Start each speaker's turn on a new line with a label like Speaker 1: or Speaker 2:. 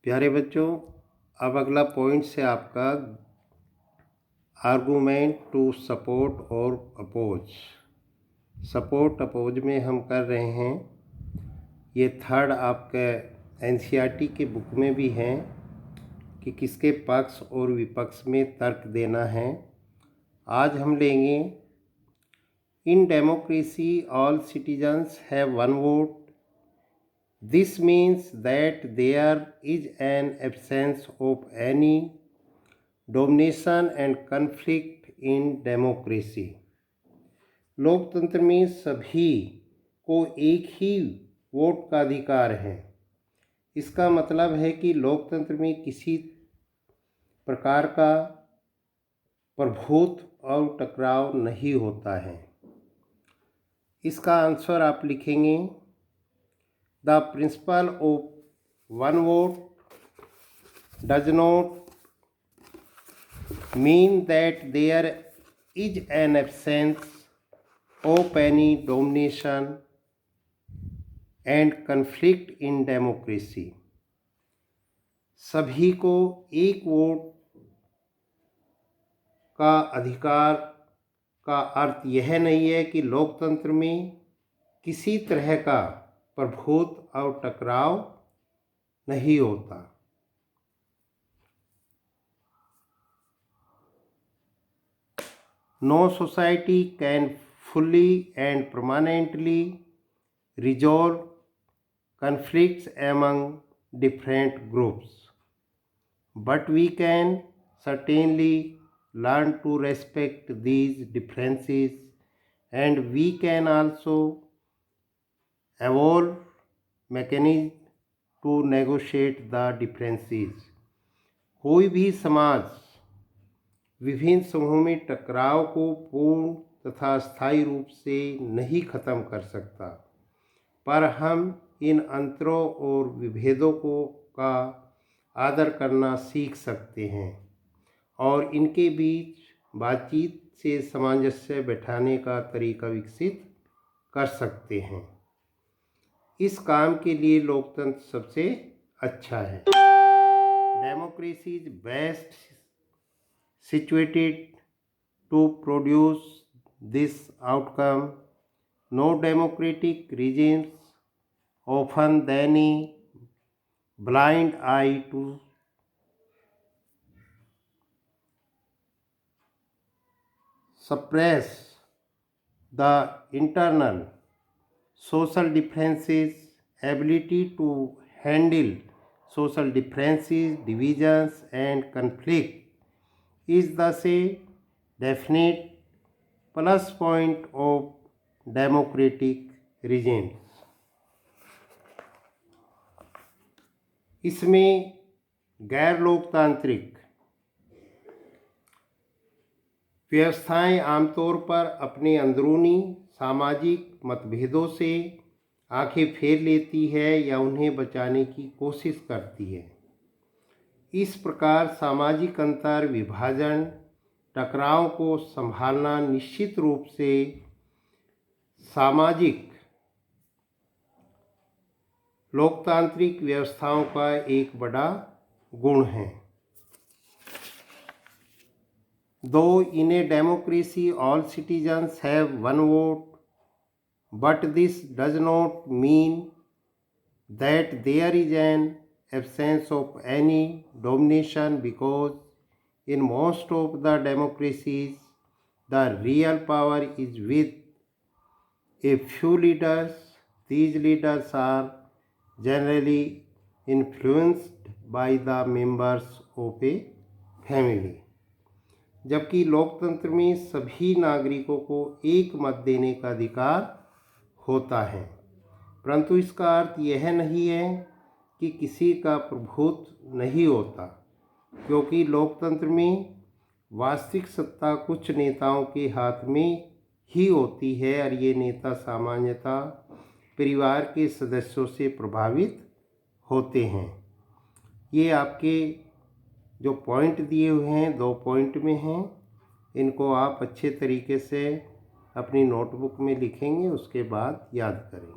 Speaker 1: प्यारे बच्चों, अब अगला पॉइंट से आपका आर्गूमेंट टू सपोर्ट और अपोज। सपोर्ट अपोज में हम कर रहे हैं, ये थर्ड आपके एनसीईआरटी के बुक में भी हैं कि किसके पक्ष और विपक्ष में तर्क देना है। आज हम लेंगे in democracy all citizens have one vote. This means that there is an absence of any domination and conflict in democracy. लोकतंत्र में सभी को एक ही वोट का अधिकार है। इसका मतलब है कि लोकतंत्र में किसी प्रकार का प्रभुत्व और टकराव नहीं होता है। इसका आंसर आप लिखेंगे, The principle of one vote does not mean that there is an absence of any domination and conflict in democracy. सभी को एक वोट का अधिकार का अर्थ यह नहीं है कि लोकतंत्र में किसी तरह का प्रभुत्व और टकराव नहीं होता। No society can fully and permanently resolve conflicts among different groups, but we can certainly learn to respect these differences, and we can also evolve mechanism to negotiate the differences. कोई भी समाज विभिन्न समूहों में टकराव को पूर्ण तथा स्थायी रूप से नहीं खत्म कर सकता, पर हम इन अंतरों और विभेदों का आदर करना सीख सकते हैं और इनके बीच बातचीत से सामंजस्य बैठाने का तरीका विकसित कर सकते हैं। इस काम के लिए लोकतंत्र सबसे अच्छा है। Democracy is best situated to produce this outcome. No democratic regions often then a blind eye to suppress the internal social differences. Ability to handle social differences, divisions and conflict is thus a definite plus point of democratic regimes. इसमें गैर लोकतांत्रिक व्यवस्थाएं आमतौर पर अपने अंदरूनी सामाजिक मतभेदों से आंखें फेर लेती है या उन्हें बचाने की कोशिश करती है। इस प्रकार सामाजिक अंतर विभाजन टकराव को संभालना निश्चित रूप से सामाजिक लोकतांत्रिक व्यवस्थाओं का एक बड़ा गुण है। Though in a democracy all citizens have one vote, but this does not mean that there is an absence of any domination, because in most of the democracies the real power is with a few leaders. These leaders are generally influenced by the members of a family. जबकि लोकतंत्र में सभी नागरिकों को एक मत देने का अधिकार होता है, परंतु इसका अर्थ यह नहीं है कि किसी का प्रभुत्व नहीं होता, क्योंकि लोकतंत्र में वास्तविक सत्ता कुछ नेताओं के हाथ में ही होती है और ये नेता सामान्यतः परिवार के सदस्यों से प्रभावित होते हैं। ये आपके जो पॉइंट दिए हुए हैं 2 पॉइंट में हैं, इनको आप अच्छे तरीके से अपनी नोटबुक में लिखेंगे, उसके बाद याद करेंगे।